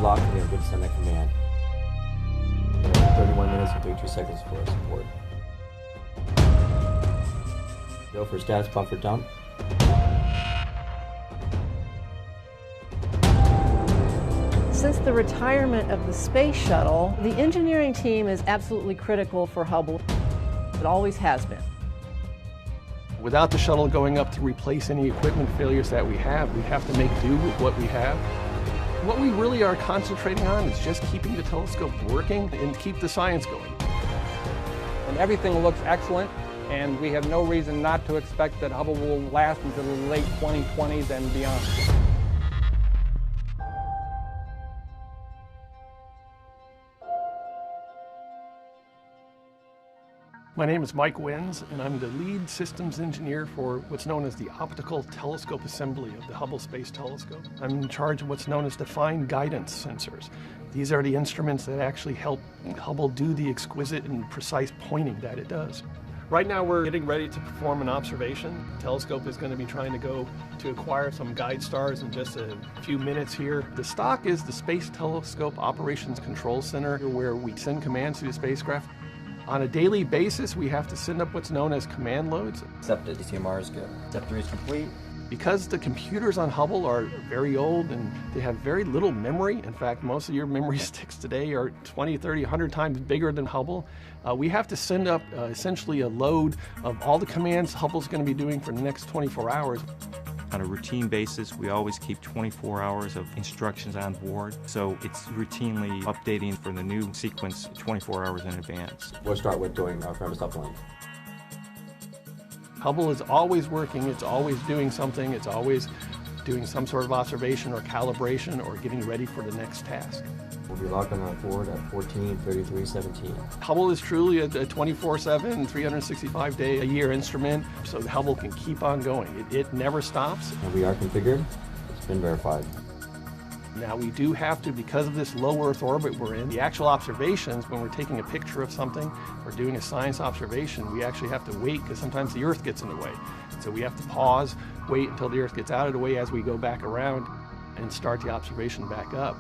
is locked and we are good to send that command. 31 minutes and 32 seconds for support. Go for status buffer dump. Since the retirement of the space shuttle, the engineering team is absolutely critical for Hubble. It always has been. Without the shuttle going up to replace any equipment failures that we have to make do with what we have. What we really are concentrating on is just keeping the telescope working and keep the science going. And everything looks excellent, and we have no reason not to expect that Hubble will last until the late 2020s and beyond. My name is Mike Wins, and I'm the lead systems engineer for what's known as the optical telescope assembly of the Hubble Space Telescope. I'm in charge of what's known as defined guidance sensors. These are the instruments that actually help Hubble do the exquisite and precise pointing that it does. Right now we're getting ready to perform an observation. The telescope is going to be trying to go to acquire some guide stars in just a few minutes here. The stock is the Space Telescope Operations Control Center, where we send commands to the spacecraft. On a daily basis, we have to send up what's known as command loads. Accepted. DCMR is good. Step 3 is complete. Because the computers on Hubble are very old and they have very little memory, in fact, most of your memory sticks today are 20, 30, 100 times bigger than Hubble, we have to send up essentially a load of all the commands Hubble's going to be doing for the next 24 hours. On a routine basis, we always keep 24 hours of instructions on board, so it's routinely updating for the new sequence 24 hours in advance. We'll start with doing our premise uplink. Hubble is always working, it's always doing something, it's always doing some sort of observation or calibration or getting ready for the next task. We'll be logged on our forward at 14:33:17. Hubble is truly a 24/7, 365-day-a-year instrument, so Hubble can keep on going. It never stops. And we are configured. It's been verified. Now we do have to, because of this low Earth orbit we're in, the actual observations, when we're taking a picture of something or doing a science observation, we actually have to wait because sometimes the Earth gets in the way. So we have to pause, wait until the Earth gets out of the way as we go back around and start the observation back up.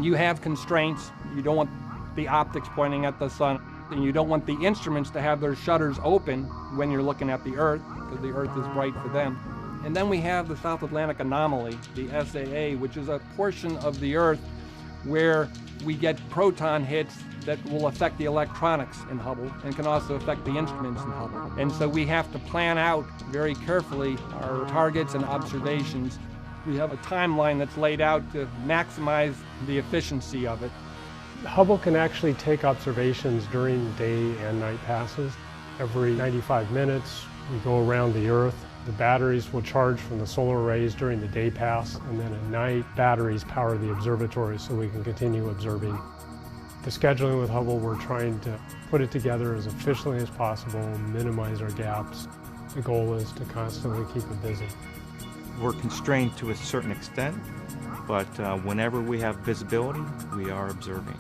You have constraints. You don't want the optics pointing at the sun, and you don't want the instruments to have their shutters open when you're looking at the Earth, because the Earth is bright for them. And then we have the South Atlantic anomaly, the SAA, which is a portion of the Earth where we get proton hits that will affect the electronics in Hubble and can also affect the instruments in Hubble. And so we have to plan out very carefully our targets and observations. We have a timeline that's laid out to maximize the efficiency of it. Hubble can actually take observations during day and night passes. Every 95 minutes, we go around the Earth. The batteries will charge from the solar rays during the day pass, and then at night, batteries power the observatory so we can continue observing. The scheduling with Hubble, we're trying to put it together as efficiently as possible, minimize our gaps. The goal is to constantly keep it busy. We're constrained to a certain extent, but whenever we have visibility, we are observing.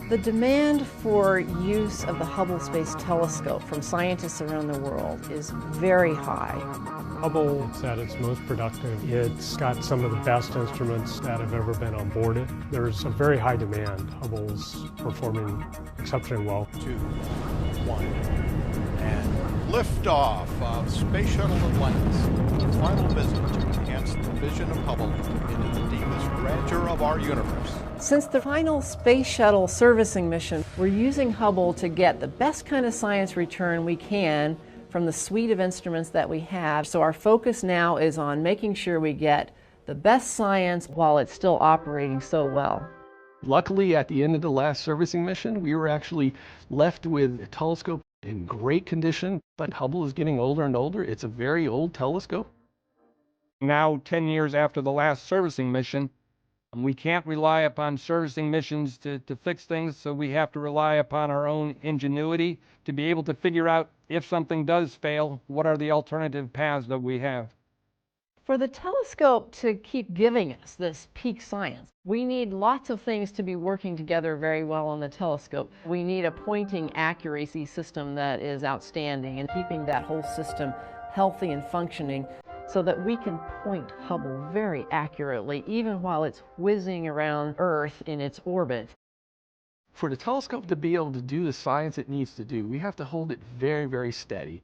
The demand for use of the Hubble Space Telescope from scientists around the world is very high. Hubble is at its most productive. It's got some of the best instruments that have ever been on board it. There's a very high demand. Hubble's performing exceptionally well. 2, 1, and liftoff of Space Shuttle Atlantis. Its final visit to enhance the vision of Hubble into the deepest grandeur of our universe. Since the final Space Shuttle servicing mission, we're using Hubble to get the best kind of science return we can from the suite of instruments that we have. So our focus now is on making sure we get the best science while it's still operating so well. Luckily, at the end of the last servicing mission, we were actually left with a telescope in great condition, but Hubble is getting older and older. It's a very old telescope. Now, 10 years after the last servicing mission, we can't rely upon servicing missions to fix things, so we have to rely upon our own ingenuity to be able to figure out if something does fail, what are the alternative paths that we have. For the telescope to keep giving us this peak science, we need lots of things to be working together very well on the telescope. We need a pointing accuracy system that is outstanding, and keeping that whole system healthy and functioning so that we can point Hubble very accurately, even while it's whizzing around Earth in its orbit. For the telescope to be able to do the science it needs to do, we have to hold it very, very steady.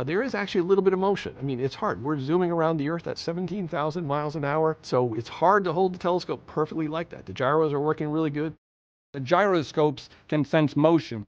There is actually a little bit of motion. I mean, it's hard. We're zooming around the Earth at 17,000 miles an hour, so it's hard to hold the telescope perfectly like that. The gyros are working really good. The gyroscopes can sense motion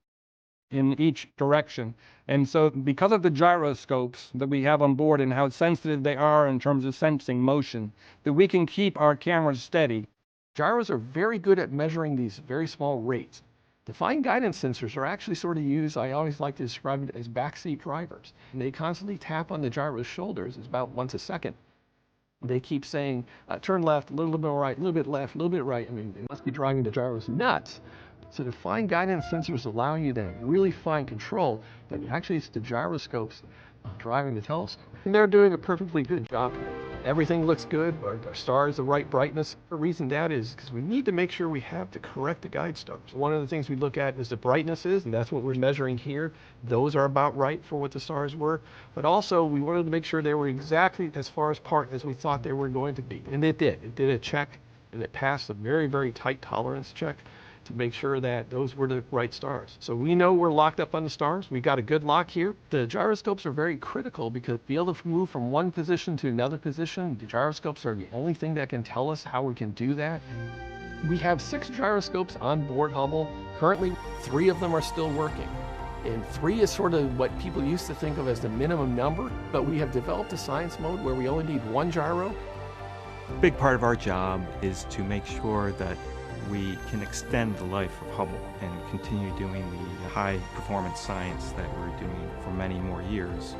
in each direction. And so because of the gyroscopes that we have on board and how sensitive they are in terms of sensing motion, that we can keep our cameras steady. Gyros are very good at measuring these very small rates. Defined guidance sensors are actually sort of used, I always like to describe it as backseat drivers. And they constantly tap on the gyro's shoulders. It's about once a second. They keep saying, turn left, a little bit right, a little bit left, a little bit right. I mean, they must be driving the gyros nuts. So defined guidance sensors allow you to really find control, but actually it's the gyroscopes driving the telescope. And they're doing a perfectly good job. Everything looks good, our stars the right brightness. The reason that is because we need to make sure we have the correct guide stars. One of the things we look at is the brightnesses, and that's what we're measuring here. Those are about right for what the stars were. But also we wanted to make sure they were exactly as far apart as we thought they were going to be. And it did. It did a check, and it passed a very, very tight tolerance check to make sure that those were the right stars. So we know we're locked up on the stars. We got a good lock here. The gyroscopes are very critical because to be able to move from one position to another position, the gyroscopes are the only thing that can tell us how we can do that. We have 6 gyroscopes on board Hubble. Currently, 3 of them are still working. And 3 is sort of what people used to think of as the minimum number, but we have developed a science mode where we only need 1 gyro. A big part of our job is to make sure that we can extend the life of Hubble and continue doing the high performance science that we're doing for many more years.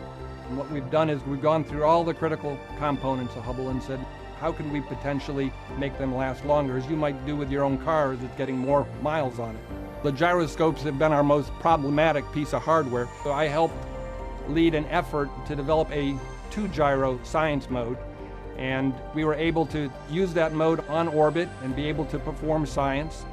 And what we've done is we've gone through all the critical components of Hubble and said, how can we potentially make them last longer? As you might do with your own car, as it's getting more miles on it. The gyroscopes have been our most problematic piece of hardware. So I helped lead an effort to develop a 2-gyro science mode. And we were able to use that mode on orbit and be able to perform science.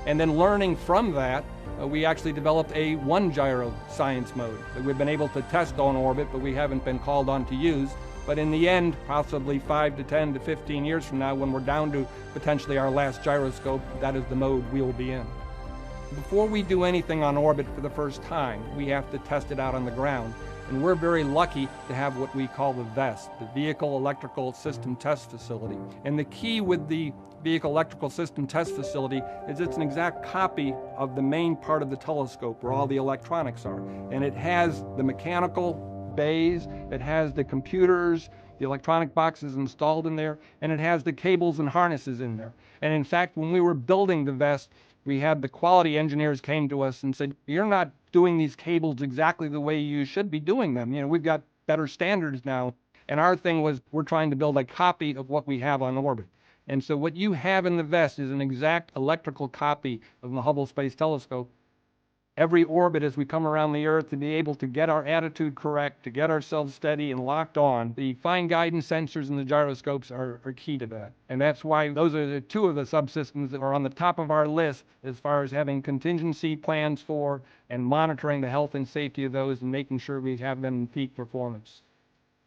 And then learning from that, we actually developed a 1-gyro science mode that we've been able to test on orbit, but we haven't been called on to use. But in the end, possibly 5 to 10 to 15 years from now, when we're down to potentially our last gyroscope, that is the mode we will be in. Before we do anything on orbit for the first time, we have to test it out on the ground. And we're very lucky to have what we call the VEST, the Vehicle Electrical System Test Facility. And the key with the Vehicle Electrical System Test Facility is it's an exact copy of the main part of the telescope where all the electronics are. And it has the mechanical bays, it has the computers, the electronic boxes installed in there, and it has the cables and harnesses in there. And in fact, when we were building the VEST, we had the quality engineers came to us and said, you're not doing these cables exactly the way you should be doing them. You know, we've got better standards now. And our thing was, we're trying to build a copy of what we have on orbit. And so what you have in the VEST is an exact electrical copy of the Hubble Space Telescope. Every orbit as we come around the Earth to be able to get our attitude correct, to get ourselves steady and locked on. The fine guidance sensors and the gyroscopes are key to that. And that's why those are the 2 of the subsystems that are on the top of our list as far as having contingency plans for and monitoring the health and safety of those and making sure we have them in peak performance.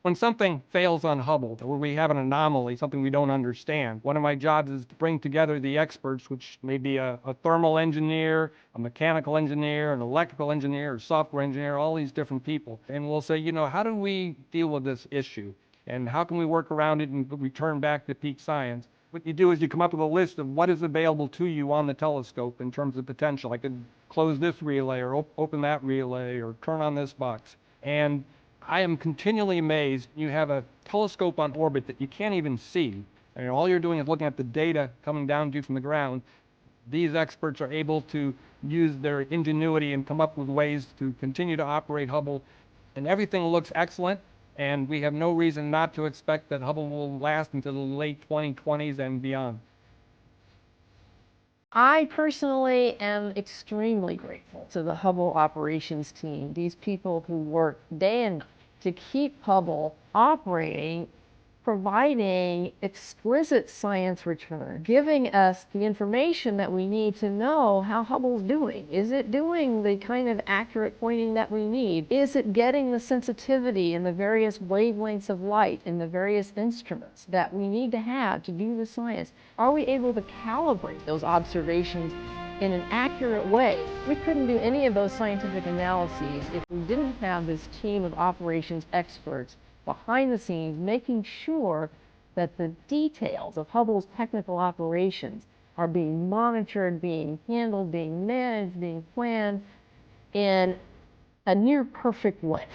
When something fails on Hubble, or we have an anomaly, something we don't understand, one of my jobs is to bring together the experts, which may be a thermal engineer, a mechanical engineer, an electrical engineer, or software engineer, all these different people. And we'll say, you know, how do we deal with this issue? And how can we work around it and return back to peak science? What you do is you come up with a list of what is available to you on the telescope in terms of potential. I could close this relay, or open that relay, or turn on this box. And I am continually amazed. You have a telescope on orbit that you can't even see. I mean, all you're doing is looking at the data coming down to you from the ground. These experts are able to use their ingenuity and come up with ways to continue to operate Hubble. And everything looks excellent. And we have no reason not to expect that Hubble will last until the late 2020s and beyond. I personally am extremely grateful to the Hubble operations team, these people who work day and night to keep Hubble operating providing exquisite science return, giving us the information that we need to know how Hubble's doing. Is it doing the kind of accurate pointing that we need? Is it getting the sensitivity and the various wavelengths of light in the various instruments that we need to have to do the science? Are we able to calibrate those observations in an accurate way? We couldn't do any of those scientific analyses if we didn't have this team of operations experts behind the scenes making sure that the details of Hubble's technical operations are being monitored, being handled, being managed, being planned in a near perfect way.